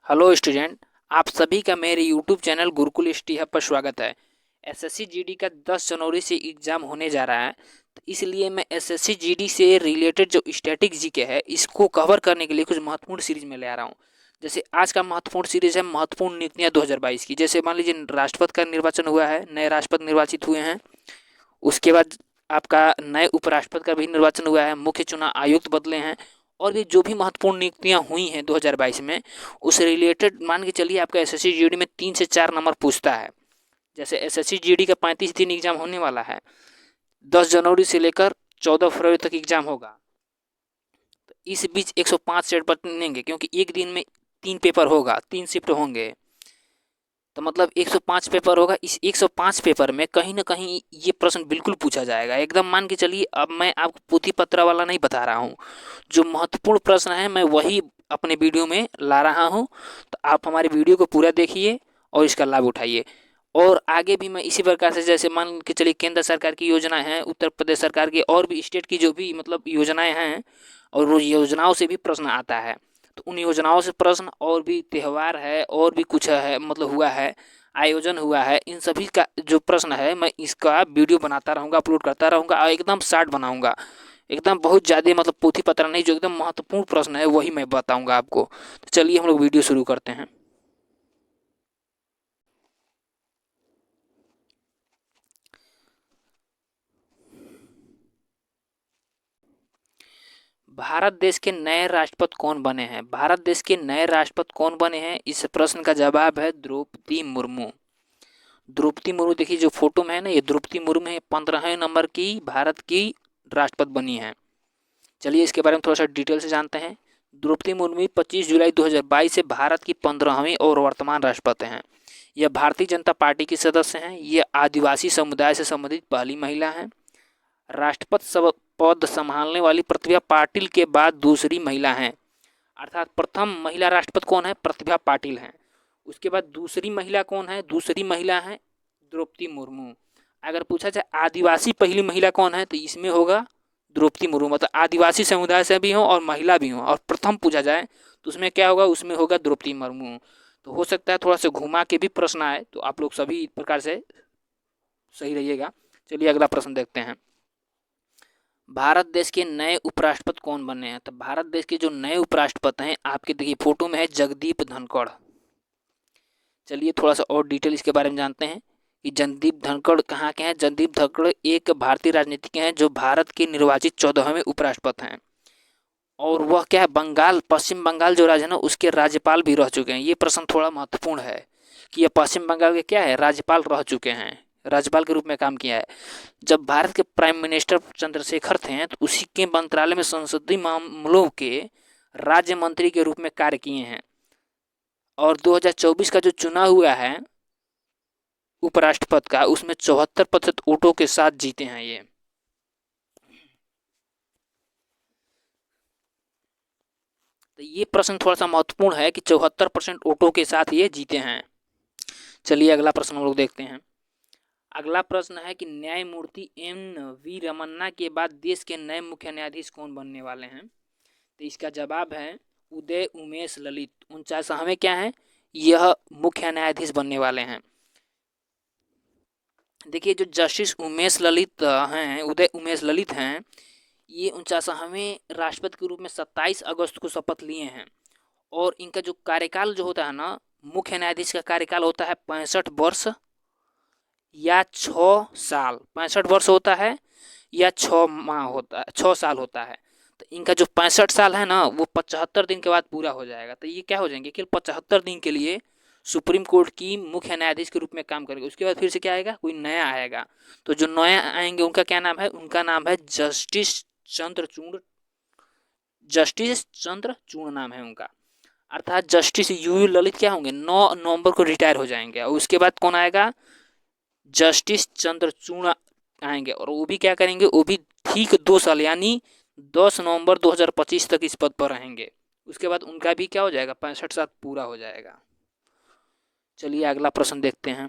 Hello student. आप सभी का मेरे YouTube channel Gurukul study hub पर स्वागत है। एसएससी जीडी का 10 जनवरी से एग्ज़ाम होने जा रहा है, तो इसलिए मैं एसएससी जीडी से रिलेटेड जो स्टैटिक जीके है इसको कवर करने के लिए कुछ महत्वपूर्ण सीरीज में ले आ रहा हूँ। जैसे आज का महत्वपूर्ण सीरीज है महत्वपूर्ण नीतियाँ 2022 की। जैसे मान लीजिए राष्ट्रपति का निर्वाचन हुआ है, नए राष्ट्रपति निर्वाचित हुए हैं। उसके बाद आपका नए उपराष्ट्रपति का भी निर्वाचन हुआ है, मुख्य चुनाव आयुक्त बदले हैं। और ये जो भी महत्वपूर्ण नियुक्तियां हुई हैं 2022 में, उससे रिलेटेड मान के चलिए आपका एसएससी जीडी में 3 से 4 नंबर पूछता है। जैसे एसएससी जीडी का 35 दिन एग्जाम होने वाला है, 10 जनवरी से लेकर 14 फरवरी तक एग्जाम होगा। तो इस बीच 105 सेट बनेंगे, क्योंकि एक दिन में 3 पेपर होगा, 3 शिफ्ट होंगे। तो मतलब 105 पेपर होगा। इस 105 पेपर में कहीं ना कहीं ये प्रश्न बिल्कुल पूछा जाएगा, एकदम मान के चलिए। अब मैं आपको पोथी पत्र वाला नहीं बता रहा हूँ, जो महत्वपूर्ण प्रश्न है मैं वही अपने वीडियो में ला रहा हूँ। तो आप हमारे वीडियो को पूरा देखिए और इसका लाभ उठाइए। और आगे भी मैं इसी प्रकार से, जैसे मान के चलिए केंद्र सरकार की योजना है, उत्तर प्रदेश सरकार की और भी स्टेट की जो भी मतलब योजनाएं हैं, और वो योजनाओं से भी प्रश्न आता है। तो उन योजनाओं से प्रश्न, और भी त्यौहार है और भी कुछ है मतलब हुआ है, आयोजन हुआ है, इन सभी का जो प्रश्न है मैं इसका वीडियो बनाता रहूँगा, अपलोड करता रहूँगा और एकदम शार्ट बनाऊँगा। एकदम बहुत ज़्यादा मतलब पोथी पत्र नहीं, जो एकदम महत्वपूर्ण प्रश्न है वही मैं बताऊँगा आपको। तो चलिए हम लोग वीडियो शुरू करते हैं। भारत देश के नए राष्ट्रपति कौन बने हैं? भारत देश के नए राष्ट्रपति कौन बने हैं, इस प्रश्न का जवाब है द्रौपदी मुर्मू। द्रौपदी मुर्मू, देखिए जो फोटो में है ना, ये द्रौपदी मुर्मू है, 15वें नंबर की भारत की राष्ट्रपति बनी है। चलिए इसके बारे में थोड़ा सा डिटेल से जानते हैं। द्रौपदी मुर्मू 25 जुलाई 2022 से भारत की 15वीं और वर्तमान राष्ट्रपति हैं। यह भारतीय जनता पार्टी की सदस्य हैं। यह आदिवासी समुदाय से संबंधित पहली महिला हैं। राष्ट्रपति पद संभालने वाली प्रतिभा पाटिल के बाद दूसरी महिला हैं। अर्थात प्रथम महिला राष्ट्रपति कौन है? प्रतिभा पाटिल हैं। उसके बाद दूसरी महिला कौन है? दूसरी महिला है द्रौपदी मुर्मू। अगर पूछा जाए आदिवासी पहली महिला कौन है, तो इसमें होगा द्रौपदी मुर्मू। मतलब आदिवासी समुदाय से भी हो और महिला भी हो, और प्रथम पूछा जाए तो उसमें क्या होगा? उसमें होगा द्रौपदी मुर्मू। तो हो सकता है थोड़ा सा घुमा के भी प्रश्न आए, तो आप लोग सभी प्रकार से सही रहिएगा। चलिए अगला प्रश्न देखते हैं। भारत देश के नए उपराष्ट्रपति कौन बने हैं? तो भारत देश के जो नए उपराष्ट्रपति हैं, आपके देखिए फोटो में है जगदीप धनखड़। चलिए थोड़ा सा और डिटेल इसके बारे में जानते हैं कि जगदीप धनखड़ कहाँ के हैं। जगदीप धनखड़ एक भारतीय राजनीतिज्ञ हैं जो भारत के निर्वाचित 14वें उपराष्ट्रपति हैं। और वह क्या है, बंगाल, पश्चिम बंगाल जो राज्य है ना, उसके राज्यपाल भी रह चुके हैं। ये प्रश्न थोड़ा महत्वपूर्ण है कि ये पश्चिम बंगाल के क्या है, राज्यपाल रह चुके हैं, राज्यपाल के रूप में काम किया है। जब भारत के प्राइम मिनिस्टर चंद्रशेखर थे, तो उसी के मंत्रालय में संसदीय मामलों के राज्य मंत्री के रूप में कार्य किए हैं। और 2024 का जो चुनाव हुआ है उपराष्ट्रपति का, उसमें 74% वोटों के साथ जीते हैं ये। तो ये प्रश्न थोड़ा सा महत्वपूर्ण है कि 74% वोटों के साथ ये जीते हैं। चलिए अगला प्रश्न हम लोग देखते हैं। अगला प्रश्न है कि न्यायमूर्ति एन वी रमन्ना के बाद देश के नए मुख्य न्यायाधीश कौन बनने वाले हैं? तो इसका जवाब है उदय उमेश ललित। 49वें क्या है, यह मुख्य न्यायाधीश बनने वाले हैं। देखिए जो जस्टिस उमेश ललित हैं, उदय उमेश ललित हैं, ये 49वें राष्ट्रपति के रूप में 27 अगस्त को शपथ लिए हैं। और इनका जो कार्यकाल जो होता है ना, मुख्य न्यायाधीश का कार्यकाल होता है 65 वर्ष या 6 साल। 65 वर्ष होता है या 6 माह होता है, 6 साल होता है। तो इनका जो 65 साल है ना, वो 75 दिन के बाद पूरा हो जाएगा। तो ये क्या हो जाएंगे, केवल 75 दिन के लिए सुप्रीम कोर्ट की मुख्य न्यायाधीश के रूप में काम करेंगे। उसके बाद फिर से क्या आएगा, कोई नया आएगा। तो जो नया आएंगे उनका क्या नाम है? उनका नाम है चंद्रचूड़ जस्टिस चंद्रचूड़ नाम है उनका। अर्थात जस्टिस यू ललित क्या होंगे, 9 नवंबर को रिटायर हो जाएंगे। और उसके बाद कौन आएगा? जस्टिस चंद्रचूड़ आएंगे, और वो भी क्या करेंगे, वो भी ठीक 2 साल यानी 10 नवंबर 2025 तक इस पद पर रहेंगे। उसके बाद उनका भी क्या हो जाएगा, 65 साल पूरा हो जाएगा। चलिए अगला प्रश्न देखते हैं।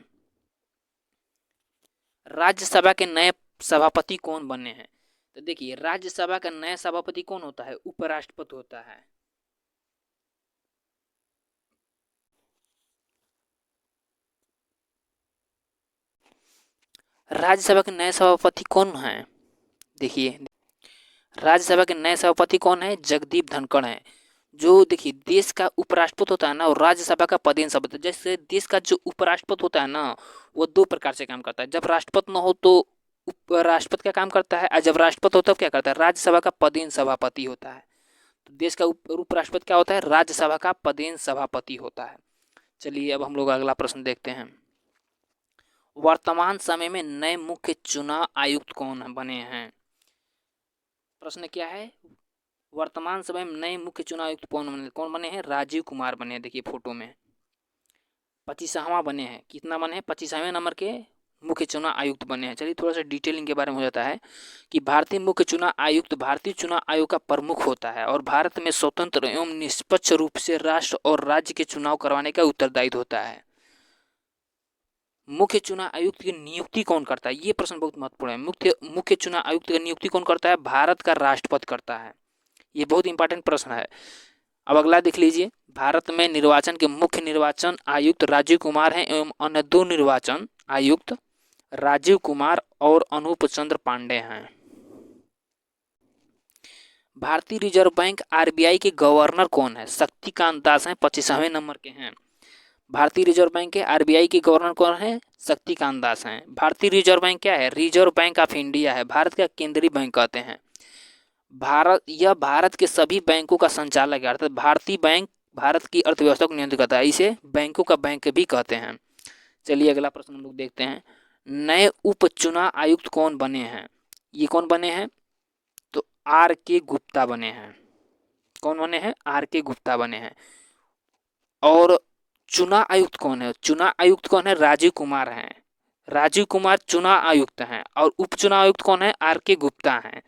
राज्यसभा के नए सभापति कौन बने हैं? तो देखिए राज्यसभा का नया सभापति कौन होता है? उपराष्ट्रपति होता है। राज्यसभा के नए सभापति कौन हैं? देखिए, राज्यसभा के नए सभापति कौन है? जगदीप धनखड़ हैं। जो देखिए देश का उपराष्ट्रपति होता है ना, और राज्यसभा का पदेन सभापति, जैसे देश का जो उपराष्ट्रपति होता है ना, वो दो प्रकार से काम करता है। जब राष्ट्रपति न हो तो उपराष्ट्रपति का काम करता है, और जब राष्ट्रपति होता है क्या करता है? राज्यसभा का पदेन सभापति होता है। तो देश का उपराष्ट्रपति क्या होता है? राज्यसभा का पदेन सभापति होता है। चलिए अब हम लोग अगला प्रश्न देखते हैं। वर्तमान समय में नए मुख्य चुनाव आयुक्त कौन बने हैं? प्रश्न क्या है? वर्तमान समय में नए मुख्य चुनाव आयुक्त कौन बने हैं? राजीव कुमार बने हैं। देखिए फोटो में 25वां बने हैं। कितना बने हैं? 25वें नंबर के मुख्य चुनाव आयुक्त बने हैं। चलिए थोड़ा सा डिटेलिंग के बारे में हो जाता है कि भारतीय मुख्य चुनाव आयुक्त भारतीय चुनाव आयोग का प्रमुख होता है और भारत में स्वतंत्र एवं निष्पक्ष रूप से राष्ट्र और राज्य के चुनाव करवाने का उत्तरदायित्व होता है। मुख्य चुनाव आयुक्त की नियुक्ति कौन करता है? ये प्रश्न बहुत महत्वपूर्ण है। मुख्य चुनाव आयुक्त की नियुक्ति कौन करता है? भारत का राष्ट्रपति करता है। ये बहुत इंपॉर्टेंट प्रश्न है। अब अगला देख लीजिए। भारत में निर्वाचन के मुख्य निर्वाचन आयुक्त राजीव कुमार हैं एवं अन्य दो निर्वाचन आयुक्त राजीव कुमार और अनूप चंद्र पांडे हैं। भारतीय रिजर्व बैंक आरबीआई के गवर्नर कौन है? शक्तिकांत दास हैं, 25वें नंबर के हैं। भारतीय रिजर्व बैंक के आरबीआई के गवर्नर कौन है? शक्तिकांत दास हैं। भारतीय रिजर्व बैंक क्या है? रिजर्व बैंक ऑफ इंडिया है, भारत का केंद्रीय बैंक कहते हैं। भारत के सभी बैंकों का संचालक है, अर्थात भारतीय बैंक भारत की अर्थव्यवस्था को नियंत्रित करता है। इसे बैंकों का बैंक भी कहते हैं। चलिए अगला प्रश्न हम लोग देखते हैं। नए उप चुनाव आयुक्त कौन बने हैं? ये कौन बने हैं? तो आर के गुप्ता बने हैं। कौन बने हैं? आर के गुप्ता बने हैं। और चुनाव आयुक्त कौन है? चुनाव आयुक्त कौन है? राजीव कुमार हैं। राजीव कुमार चुनाव आयुक्त हैं। और उप चुनाव आयुक्त कौन है? आर के गुप्ता हैं।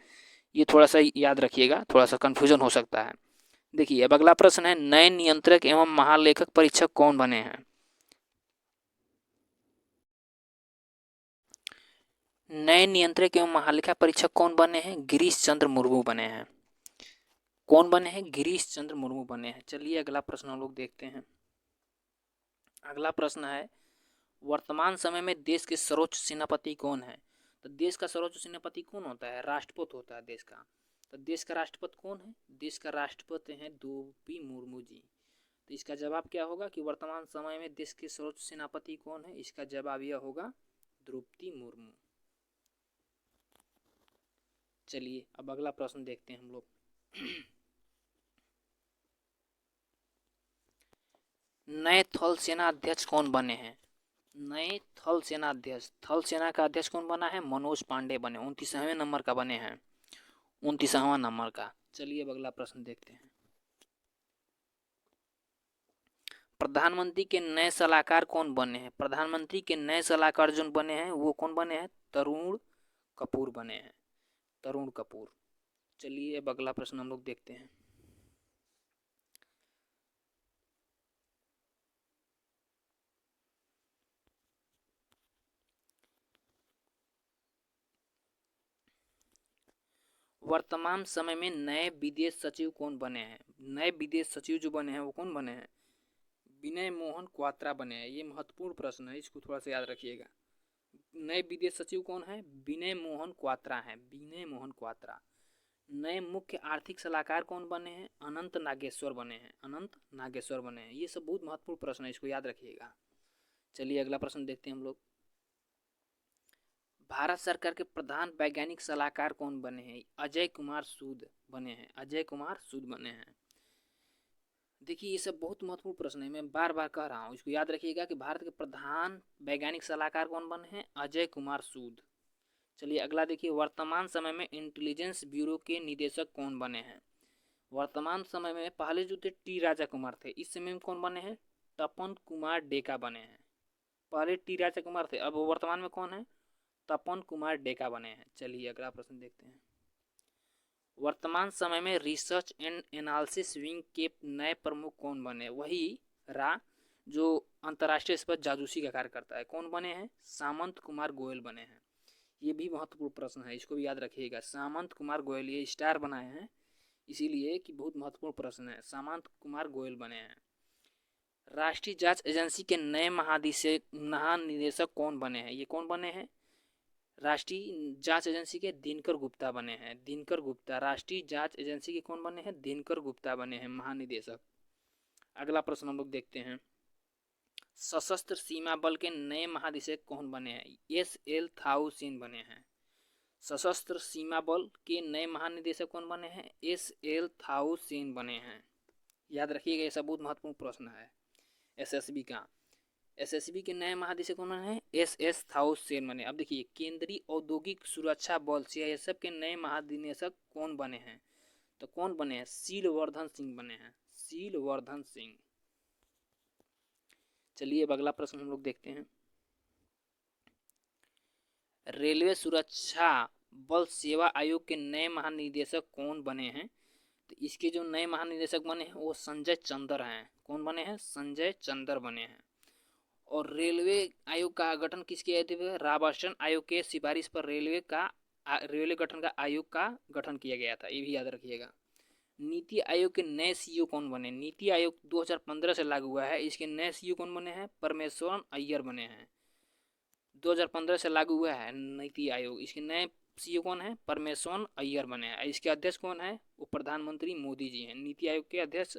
ये थोड़ा सा याद रखिएगा, थोड़ा सा कंफ्यूजन हो सकता है। देखिए अब अगला प्रश्न है। नए नियंत्रक एवं महालेखक परीक्षक कौन बने हैं? नए नियंत्रक एवं महालेखा परीक्षक कौन बने हैं? गिरीश चंद्र मुर्मू बने हैं। कौन बने हैं? गिरीश चंद्र मुर्मू बने हैं। चलिए अगला प्रश्न हम लोग देखते हैं। अगला प्रश्न है, वर्तमान समय में देश के सर्वोच्च सेनापति कौन है? तो देश का सर्वोच्च सेनापति कौन होता है? राष्ट्रपति होता है देश का। तो देश का राष्ट्रपति कौन है? देश का राष्ट्रपति हैं द्रौपदी मुर्मू जी। तो इसका जवाब क्या होगा कि वर्तमान समय में देश के सर्वोच्च सेनापति कौन है? इसका जवाब यह होगा द्रौपदी मुर्मू। चलिए अब अगला प्रश्न देखते हैं हम लोग। नए थल सेना अध्यक्ष कौन बने हैं? नए थल सेना अध्यक्ष, थल सेना का अध्यक्ष कौन बना है? मनोज पांडे बने, 29वें नंबर का बने हैं, 29वां नंबर का। चलिए अब अगला प्रश्न देखते हैं। प्रधानमंत्री के नए सलाहकार कौन बने हैं? प्रधानमंत्री के नए सलाहकार जो बने हैं वो कौन बने हैं? तरुण कपूर बने हैं, तरुण कपूर। चलिए अब अगला प्रश्न हम लोग देखते हैं। वर्तमान समय में नए विदेश सचिव कौन बने हैं? नए विदेश सचिव जो बने हैं वो कौन बने हैं? विनय मोहन क्वात्रा बने हैं। ये महत्वपूर्ण प्रश्न है, इसको थोड़ा सा याद रखिएगा। नए विदेश सचिव कौन है? विनय मोहन क्वात्रा हैं, विनय मोहन क्वात्रा। नए मुख्य आर्थिक सलाहकार कौन बने हैं? अनंत नागेश्वर बने हैं, अनंत नागेश्वर बने हैं। ये सब बहुत महत्वपूर्ण प्रश्न है, इसको याद रखिएगा। चलिए अगला प्रश्न देखते हैं हम लोग। भारत सरकार के प्रधान वैज्ञानिक सलाहकार कौन बने हैं? अजय कुमार सूद बने हैं, अजय कुमार सूद बने हैं। देखिए ये सब बहुत महत्वपूर्ण प्रश्न है, मैं बार बार कह रहा हूँ, इसको याद रखिएगा कि भारत के प्रधान वैज्ञानिक सलाहकार कौन बने हैं? अजय कुमार सूद। चलिए अगला देखिए। वर्तमान समय में इंटेलिजेंस ब्यूरो के निदेशक कौन बने हैं? वर्तमान समय में पहले जो थे टी राजा कुमार थे, इस समय में कौन बने हैं? तपन कुमार डेका बने हैं। पहले टी राजा कुमार थे, अब वर्तमान में कौन है? तपन कुमार डेका बने हैं। चलिए अगला प्रश्न देखते हैं। वर्तमान समय में रिसर्च एंड एनालिसिस विंग के नए प्रमुख कौन बने? वही रा जो अंतर्राष्ट्रीय स्तर पर जासूसी का कार्य करता है, कौन बने हैं? सामंत कुमार गोयल बने हैं। ये भी महत्वपूर्ण प्रश्न है, इसको भी याद रखिएगा। सामंत कुमार गोयल, ये स्टार बनाए हैं इसीलिए कि बहुत महत्वपूर्ण प्रश्न है। सामंत कुमार गोयल बने हैं। राष्ट्रीय जांच एजेंसी के नए महानिदेशक कौन बने हैं? ये कौन बने हैं? राष्ट्रीय जांच एजेंसी के दिनकर गुप्ता बने हैं। दिनकर गुप्ता राष्ट्रीय जांच एजेंसी के कौन बने हैं? दिनकर गुप्ता बने हैं महानिदेशक। अगला प्रश्न हम लोग देखते हैं, सशस्त्र सीमा बल के नए महानिदेशक कौन बने हैं? एस.एल. थाउसेन बने हैं। सशस्त्र सीमा बल के नए महानिदेशक कौन बने हैं? एस.एल. थाउसेन बने हैं। याद रखिएगा, ये सब बहुत महत्वपूर्ण प्रश्न है एसएसबी का। एसएसबी के नए महानिदेशक कौन बने हैं? एस.एस. थाउसेन बने। अब देखिए, केंद्रीय औद्योगिक सुरक्षा बल सीआईएसएफ के नए महानिदेशक कौन बने हैं? तो कौन बने हैं? शीलवर्धन सिंह बने हैं। शीलवर्धन सिंह। चलिए अब अगला प्रश्न हम लोग देखते हैं, रेलवे सुरक्षा बल सेवा आयोग के नए महानिदेशक कौन बने हैं? तो इसके जो नए महानिदेशक बने हैं वो संजय चंद्र हैं। कौन बने हैं? संजय चंद्र बने हैं। और रेलवे आयोग का गठन किसके आदेश? रावासन आयोग के सिफारिश पर रेलवे गठन का आयोग का गठन किया गया था, ये भी याद रखिएगा। नीति आयोग के नए सीईओ कौन बने? नीति आयोग 2015 से लागू हुआ है, इसके नए सीईओ कौन बने हैं? परमेश्वरन अय्यर बने हैं। 2015 से लागू हुआ है नीति आयोग, इसके नए सीईओ कौन है? परमेश्वरन अय्यर बने हैं। इसके अध्यक्ष कौन है? वो प्रधानमंत्री मोदी जी हैं। नीति आयोग के अध्यक्ष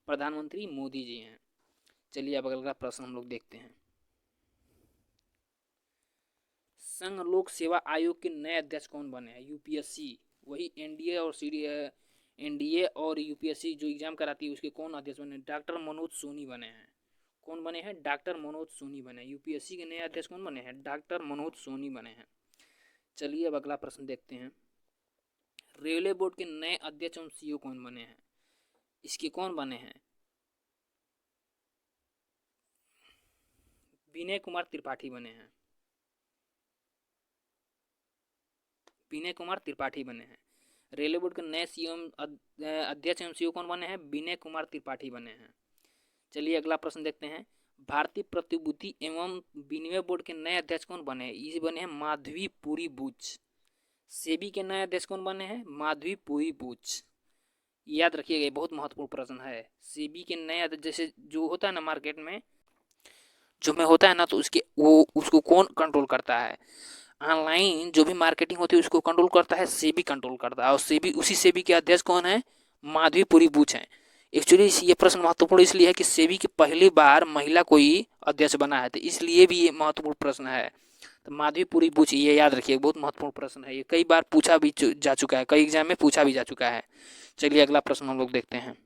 प्रधानमंत्री मोदी जी हैं। चलिए अब अगला प्रश्न हम लोग देखते हैं, संघ लोक सेवा आयोग के नए अध्यक्ष कौन बने हैं? यूपीएससी, वही एनडीए और यूपीएससी जो एग्जाम कराती है उसके कौन अध्यक्ष बने? डॉक्टर मनोज सोनी बने हैं। कौन बने हैं? डॉक्टर मनोज सोनी बने। यूपीएससी के नए अध्यक्ष कौन बने हैं? डॉक्टर मनोज सोनी बने हैं। चलिए अब अगला प्रश्न देखते हैं, रेलवे बोर्ड के नए अध्यक्ष एवं सीईओ कौन बने हैं? इसके कौन बने हैं? विनय कुमार त्रिपाठी बने हैं। विनय कुमार त्रिपाठी बने हैं। रेलवे बोर्ड के नए सीईओ अध्यक्ष एवं सीईओ कौन बने हैं? विनय कुमार त्रिपाठी बने हैं। चलिए अगला प्रश्न देखते हैं, भारतीय प्रतिभूति एवं विनिमय बोर्ड के नए अध्यक्ष कौन बने हैं? ये बने हैं माधवीपुरी बुच। सेबी के नए अध्यक्ष कौन बने हैं? माधवीपुरी बुच। याद रखिएगा, बहुत महत्वपूर्ण प्रश्न है। सेबी के नए अध्यक्ष, जैसे जो होता है ना मार्केट में जो में होता है ना, तो उसको कौन कंट्रोल करता है? ऑनलाइन जो भी मार्केटिंग होती है उसको कंट्रोल करता है सेबी, कंट्रोल करता है। और उसी सेबी के अध्यक्ष कौन है? माधवीपुरी बुच हैं। एक्चुअली ये प्रश्न महत्वपूर्ण इसलिए है कि सेबी की पहली बार महिला कोई अध्यक्ष बना है, तो इसलिए भी ये महत्वपूर्ण प्रश्न है। तो माधवीपुरी बुच, ये याद रखिए, बहुत महत्वपूर्ण प्रश्न है। ये कई बार पूछा भी जा चुका है, कई एग्जाम में पूछा भी जा चुका है। चलिए अगला प्रश्न हम लोग देखते हैं,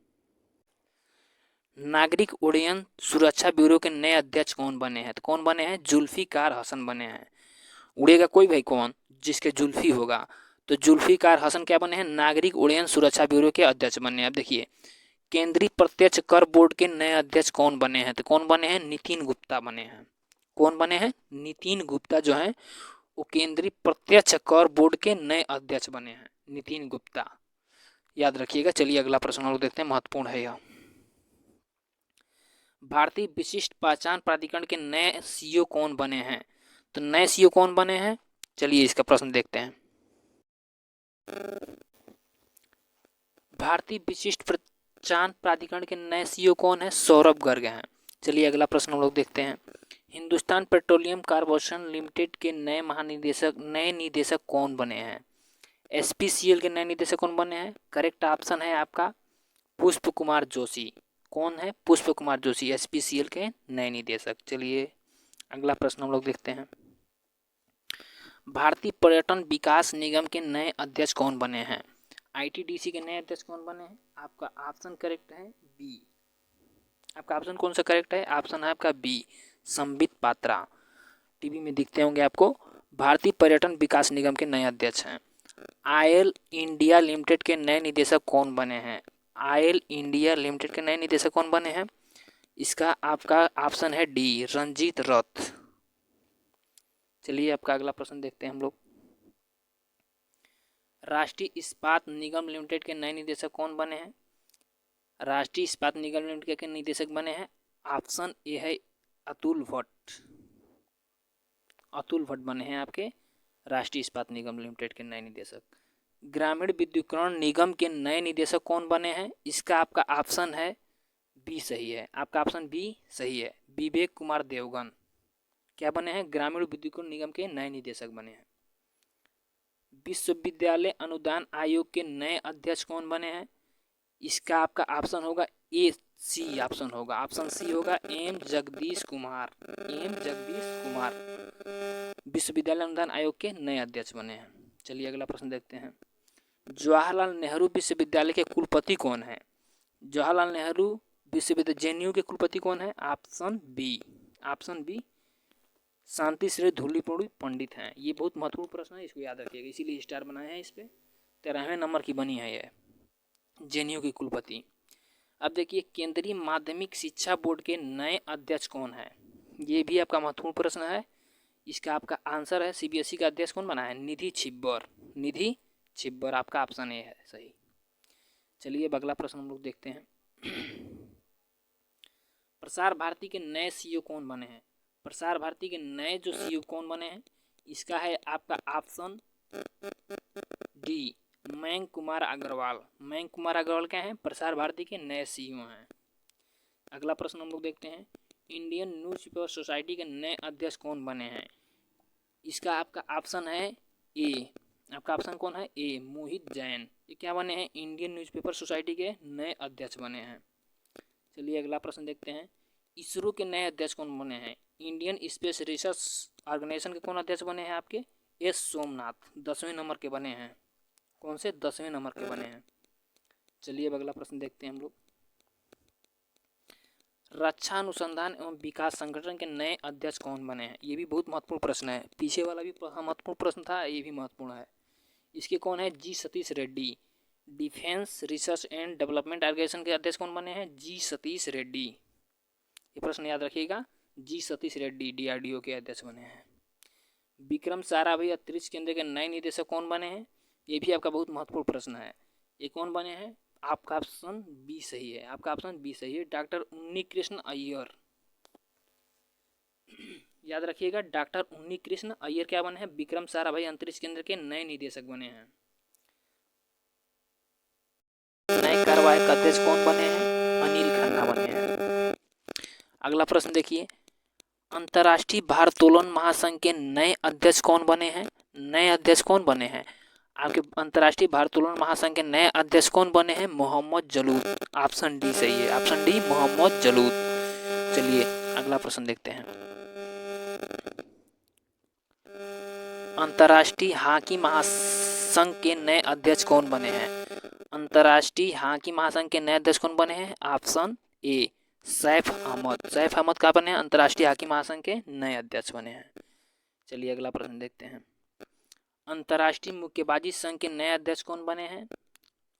नागरिक उड्डयन सुरक्षा ब्यूरो के नए अध्यक्ष कौन बने हैं? तो कौन बने हैं? जुल्फिकार हसन बने हैं। उड़ेगा कोई भाई, कौन? जिसके जुल्फी होगा। तो जुल्फिकार हसन क्या बने हैं? नागरिक उड्डयन सुरक्षा ब्यूरो के अध्यक्ष बने हैं। अब देखिए, केंद्रीय प्रत्यक्ष कर बोर्ड के नए अध्यक्ष कौन बने हैं? तो कौन बने हैं? नितिन गुप्ता बने हैं। कौन बने हैं? नितिन गुप्ता जो है वो केंद्रीय प्रत्यक्ष कर बोर्ड के नए अध्यक्ष बने हैं, नितिन गुप्ता। याद रखिएगा। चलिए अगला प्रश्न हम लोग देखते हैं, महत्वपूर्ण है यह, भारतीय विशिष्ट पहचान प्राधिकरण के नए सीईओ कौन बने हैं? तो नए सीईओ कौन बने हैं? चलिए इसका प्रश्न देखते हैं, भारतीय विशिष्ट पहचान प्राधिकरण के नए सीईओ कौन है? सौरभ गर्ग हैं। चलिए अगला प्रश्न हम लोग देखते हैं, हिंदुस्तान पेट्रोलियम कॉर्पोरेशन लिमिटेड के नए निदेशक कौन बने हैं? एसपीसीएल के नए निदेशक कौन बने हैं? करेक्ट ऑप्शन है आपका पुष्प कुमार जोशी। कौन है? पुष्प कुमार जोशी, एसपीसीएल के नए निदेशक। चलिए अगला प्रश्न हम लोग देखते हैं, भारतीय पर्यटन विकास निगम के नए अध्यक्ष कौन बने हैं? आईटीडीसी के नए अध्यक्ष कौन बने हैं? आपका ऑप्शन करेक्ट है बी। आपका ऑप्शन कौन सा करेक्ट है? ऑप्शन है आपका बी, संबित पात्रा। टीवी में दिखते होंगे आपको। भारतीय पर्यटन विकास निगम के नए अध्यक्ष हैं। आयल इंडिया लिमिटेड के नए निदेशक कौन बने हैं? आयल इंडिया लिमिटेड के नए निदेशक कौन बने हैं? इसका आपका ऑप्शन है डी, रंजीत रथ। चलिए आपका अगला प्रश्न देखते हैं हम लोग, राष्ट्रीय इस्पात निगम लिमिटेड के नए निदेशक कौन बने हैं? राष्ट्रीय इस्पात निगम लिमिटेड के निदेशक बने हैं, ऑप्शन ए है अतुल भट्ट। अतुल भट्ट बने हैं आपके राष्ट्रीय इस्पात निगम लिमिटेड के नए निदेशक। ग्रामीण विद्युतीकरण निगम के नए निदेशक कौन बने हैं? इसका आपका ऑप्शन है बी सही है। आपका ऑप्शन बी सही है, विवेक कुमार देवगन। क्या बने हैं? ग्रामीण विद्युतीकरण निगम के नए निदेशक बने हैं। विश्वविद्यालय अनुदान आयोग के नए अध्यक्ष कौन बने हैं? इसका आपका ऑप्शन होगा ए सी, ऑप्शन होगा, ऑप्शन सी होगा एम जगदीश कुमार। एम जगदीश कुमार विश्वविद्यालय अनुदान आयोग के नए अध्यक्ष बने हैं। चलिए अगला प्रश्न देखते हैं। जवाहरलाल नेहरू विश्वविद्यालय के कुलपति कौन है? जवाहरलाल नेहरू विश्वविद्यालय जेएनयू के कुलपति कौन है? ऑप्शन बी, ऑप्शन बी शांति श्री धूलिपुड़ी पंडित हैं। ये बहुत महत्वपूर्ण प्रश्न है, इसको याद रखिएगा, इसीलिए स्टार बनाए हैं इस पे। 13वें नंबर की बनी है ये जेएनयू की कुलपति। अब देखिए, केंद्रीय माध्यमिक शिक्षा बोर्ड के नए अध्यक्ष कौन है? ये भी आपका महत्वपूर्ण प्रश्न है। इसका आपका आंसर है सीबीएसई का अध्यक्ष कौन बना है? निधि छिब्बर। निधि छिब्बर आपका ऑप्शन ए है सही। चलिए अब अगला प्रश्न हम लोग देखते हैं। प्रसार भारती के नए सीईओ कौन बने हैं? प्रसार भारती के नए जो सीईओ कौन बने हैं? इसका है आपका ऑप्शन डी, मयंक कुमार अग्रवाल। मयंक कुमार अग्रवाल क्या हैं? प्रसार भारती के नए सीईओ हैं। अगला प्रश्न हम लोग देखते हैं। इंडियन न्यूज़पेपर सोसाइटी के नए अध्यक्ष कौन बने हैं? इसका आपका ऑप्शन है ए, आपका ऑप्शन कौन है? ए, मोहित जैन। ये क्या बने हैं? इंडियन न्यूज़पेपर सोसाइटी के नए अध्यक्ष बने हैं। चलिए अगला प्रश्न देखते हैं। इसरो के नए अध्यक्ष कौन बने हैं? इंडियन स्पेस रिसर्च ऑर्गेनाइजेशन के कौन अध्यक्ष बने हैं? आपके एस सोमनाथ 10वें नंबर के बने हैं। कौन से? 10वें नंबर के बने हैं। चलिए अब अगला प्रश्न देखते हैं हम लोग। रक्षा अनुसंधान एवं विकास संगठन के नए अध्यक्ष कौन बने हैं? ये भी बहुत महत्वपूर्ण प्रश्न है। पीछे वाला भी महत्वपूर्ण प्रश्न था, ये भी महत्वपूर्ण है। इसके कौन है? G Satish Reddy. Defence research and development organisation के अध्यक्ष कौन बने हैं? जी सतीश रेड्डी। ये प्रश्न याद रखिएगा, जी सतीश रेड्डी डीआरडीओ के अध्यक्ष बने हैं। विक्रम साराभाई अंतरिक्ष केंद्र के नए निदेशक कौन बने हैं? ये भी आपका बहुत महत्वपूर्ण प्रश्न है। ये कौन बने हैं? आपका ऑप्शन बी सही है, आपका ऑप्शन बी सही है, डॉक्टर उन्नी कृष्ण अय्यर। याद रखिएगा, डॉक्टर उन्नी कृष्ण अय्यर क्या बने हैं? विक्रम साराभाई अंतरिक्ष केंद्र के नए निदेशक बने हैं। नए कार्यवाहक अध्यक्ष कौन बने हैं? अनिल खन्ना बने हैं। अगला प्रश्न देखिए। अंतर्राष्ट्रीय भारोत्तोलन महासंघ के नए अध्यक्ष कौन बने हैं? नए अध्यक्ष कौन बने हैं? आपके अंतर्राष्ट्रीय भारोत्तोलन महासंघ के नए अध्यक्ष कौन बने हैं? मोहम्मद जलूद। ऑप्शन डी सही है, ऑप्शन डी मोहम्मद जलूद। चलिए अगला प्रश्न देखते हैं। अंतर्राष्ट्रीय हॉकी महासंघ के नए अध्यक्ष कौन बने हैं? अंतर्राष्ट्रीय हॉकी महासंघ के नए अध्यक्ष कौन बने हैं? Option A, Saif Ahmad. सैफ अहमद क्या बने हैं? अंतर्राष्ट्रीय हॉकी महासंघ के नए अध्यक्ष बने हैं। चलिए अगला प्रश्न देखते हैं। अंतर्राष्ट्रीय मुक्केबाजी संघ के नए अध्यक्ष कौन बने हैं?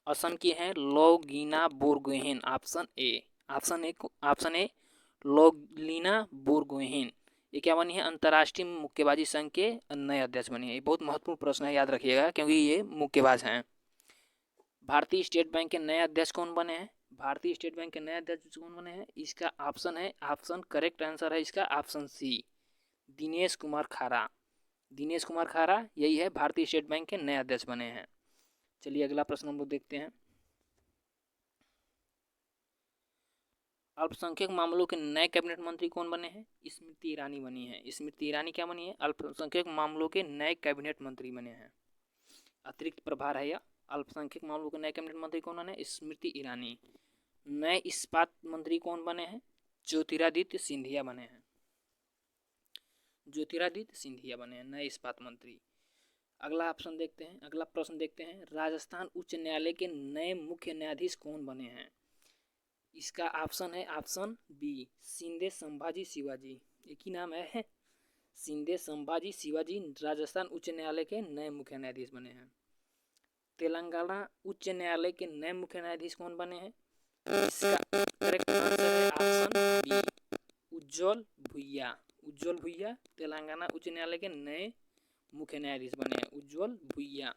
असम की हैं Lovlina Borgohain. Option A, option A Lovlina Borgohain. ये क्या बनी है? अंतर्राष्ट्रीय मुक्केबाजी संघ के नए अध्यक्ष बनी है। ये बहुत महत्वपूर्ण प्रश्न है, याद रखिएगा, क्योंकि ये मुक्केबाज हैं। भारतीय स्टेट बैंक के नए अध्यक्ष कौन बने हैं? भारतीय स्टेट बैंक के नए अध्यक्ष कौन बने हैं? इसका ऑप्शन है, ऑप्शन करेक्ट आंसर है इसका ऑप्शन सी, दिनेश कुमार खारा। दिनेश कुमार खारा यही है, भारतीय स्टेट बैंक के नए अध्यक्ष बने हैं। चलिए अगला प्रश्न हम लोग देखते हैं। अल्पसंख्यक मामलों के नए कैबिनेट मंत्री कौन बने हैं? स्मृति ईरानी बनी है। स्मृति ईरानी क्या बनी है? अल्पसंख्यक मामलों के नए कैबिनेट मंत्री बने हैं। अतिरिक्त प्रभार है यह। अल्पसंख्यक मामलों के नए कैबिनेट मंत्री कौन बने? स्मृति ईरानी। नए इस्पात मंत्री कौन बने हैं? ज्योतिरादित्य सिंधिया बने हैं। ज्योतिरादित्य सिंधिया बने हैं नए इस्पात मंत्री। अगला ऑप्शन देखते हैं, अगला प्रश्न देखते हैं। राजस्थान उच्च न्यायालय के नए मुख्य न्यायाधीश कौन बने हैं? इसका ऑप्शन है ऑप्शन बी, शिंदे संभाजी शिवाजी। एक ही नाम है, शिंदे संभाजी शिवाजी राजस्थान उच्च न्यायालय के नए मुख्य न्यायाधीश बने हैं। तेलंगाना उच्च न्यायालय के नए मुख्य न्यायाधीश कौन बने हैं? इसका करेक्ट आंसर है ऑप्शन बी, उज्ज्वल भुइया। उज्ज्वल भुइया तेलंगाना उच्च न्यायालय के नए मुख्य न्यायाधीश बने हैं, उज्ज्वल भुइया।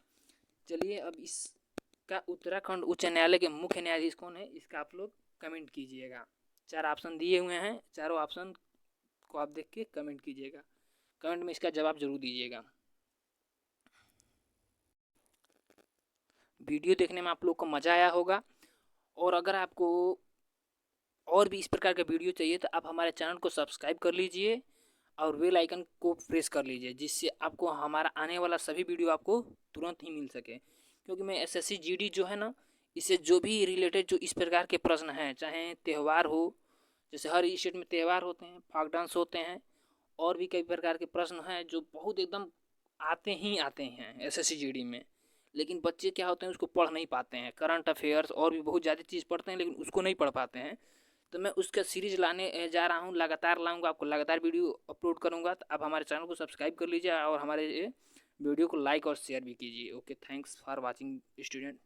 चलिए अब इसका उत्तराखंड उच्च न्यायालय के मुख्य न्यायाधीश कौन है? इसका आप लोग कमेंट कीजिएगा। 4 ऑप्शन दिए हुए हैं, चारों ऑप्शन को आप देख के कमेंट कीजिएगा। कमेंट में इसका जवाब जरूर दीजिएगा। वीडियो देखने में आप लोग को मज़ा आया होगा, और अगर आपको और भी इस प्रकार का वीडियो चाहिए तो आप हमारे चैनल को सब्सक्राइब कर लीजिए और बेल आइकन को प्रेस कर लीजिए, जिससे आपको हमारा आने वाला सभी वीडियो आपको तुरंत ही मिल सके। क्योंकि मैं एसएससी जीडी जो है ना, इससे जो भी रिलेटेड जो इस प्रकार के प्रश्न हैं, चाहे त्यौहार हो, जैसे हर स्टेट में त्यौहार होते हैं, फाक डांस होते हैं, और भी कई प्रकार के प्रश्न हैं जो बहुत एकदम आते ही आते हैं एसएससी जीडी में। लेकिन बच्चे क्या होते हैं, उसको पढ़ नहीं पाते हैं। करंट अफेयर्स और भी बहुत ज़्यादा चीज़ पढ़ते हैं, लेकिन उसको नहीं पढ़ पाते हैं। तो मैं उसका सीरीज लाने जा रहा हूँ, लगातार लाऊंगा, आपको लगातार वीडियो अपलोड करूँगा। तो आप हमारे चैनल को सब्सक्राइब कर लीजिए और हमारे वीडियो को लाइक और शेयर भी कीजिए। Okay, thanks for watching student.